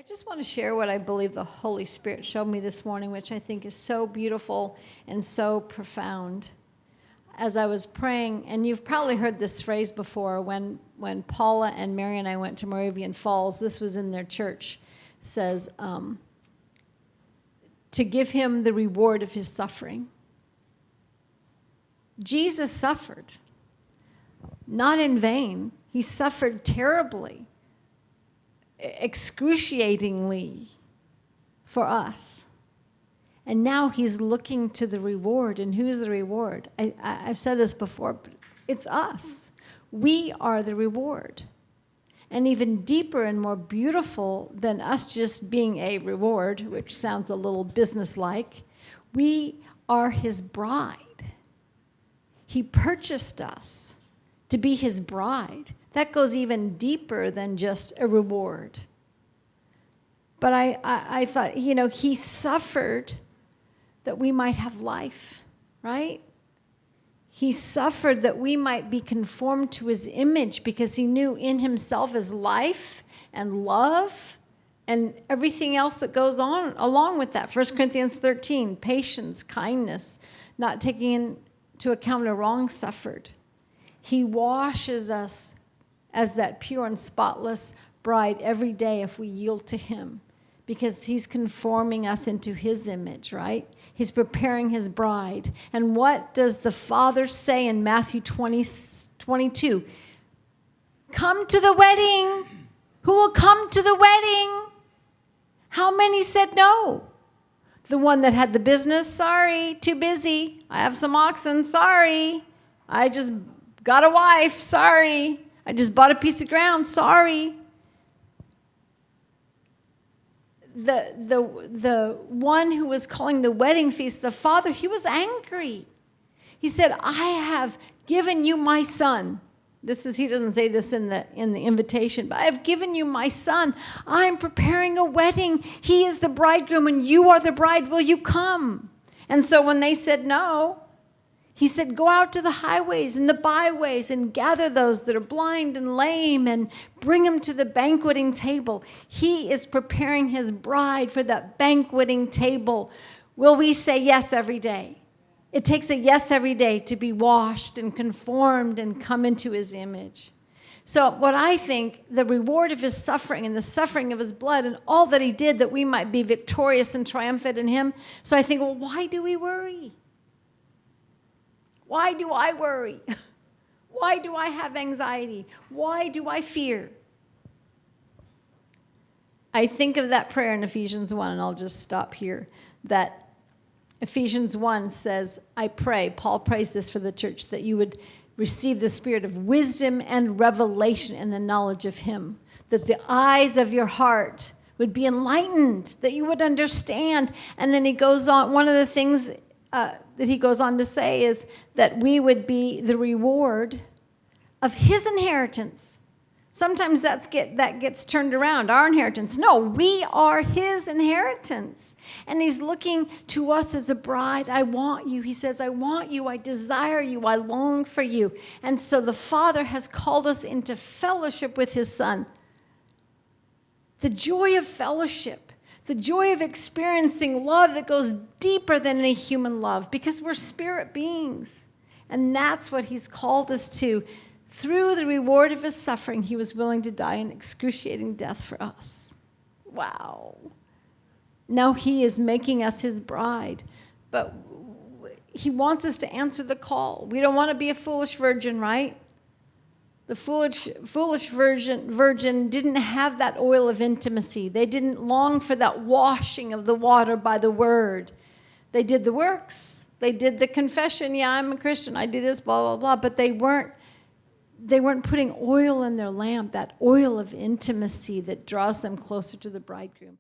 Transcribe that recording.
just want to share what I believe the Holy Spirit showed me this morning, which I think is so beautiful and so profound. As I was praying, and you've probably heard this phrase before, when Paula and Mary and I went to Moravian Falls, this was in their church, says, to give him the reward of his suffering. Jesus suffered, not in vain. He suffered terribly, excruciatingly for us. And now he's looking to the reward. And who's the reward? I've said this before, but it's us. We are the reward. And even deeper and more beautiful than us just being a reward, which sounds a little businesslike, we are his bride. He purchased us to be his bride. That goes even deeper than just a reward. But I thought, he suffered that we might have life, right? He suffered that we might be conformed to his image because he knew in himself is life and love and everything else that goes on along with that. 1 Corinthians 13, patience, kindness, not taking into account a wrong suffered. He washes us as that pure and spotless bride every day if we yield to him, because he's conforming us into his image, right? He's preparing his bride. And what does the Father say in Matthew 20:22? Come to the wedding. Who will come to the wedding? How many said no? The one that had the business, sorry, too busy. I have some oxen, sorry. I just got a wife, sorry. I just bought a piece of ground, sorry. The one who was calling the wedding feast, the father, he was angry. He said, I have given you my son. He doesn't say this in the invitation, but I have given you my son. I'm preparing a wedding. He is the bridegroom and you are the bride. Will you come? And so when they said no, he said, go out to the highways and the byways and gather those that are blind and lame and bring them to the banqueting table. He is preparing his bride for that banqueting table. Will we say yes every day? It takes a yes every day to be washed and conformed and come into his image. So what I think, the reward of his suffering and the suffering of his blood and all that he did that we might be victorious and triumphant in him. So I think, well, why do we worry? Why do I worry? Why do I have anxiety? Why do I fear? I think of that prayer in Ephesians 1, and I'll just stop here, that Ephesians 1 says, I pray, Paul prays this for the church, that you would receive the spirit of wisdom and revelation in the knowledge of him, that the eyes of your heart would be enlightened, that you would understand. And then he goes on, one of the things that he goes on to say is that we would be the reward of his inheritance. Sometimes that gets turned around, our inheritance. No, we are his inheritance. And he's looking to us as a bride. I want you. He says, I want you. I desire you. I long for you. And so the Father has called us into fellowship with his Son. The joy of fellowship. The joy of experiencing love that goes deeper than any human love, because we're spirit beings. And that's what he's called us to. Through the reward of his suffering, he was willing to die an excruciating death for us. Wow. Now he is making us his bride. But he wants us to answer the call. We don't want to be a foolish virgin, right? The foolish virgin didn't have that oil of intimacy. They didn't long for that washing of the water by the word. They did the works. They did the confession. Yeah, I'm a Christian. I do this, blah, blah, blah. But they weren't putting oil in their lamp, that oil of intimacy that draws them closer to the bridegroom.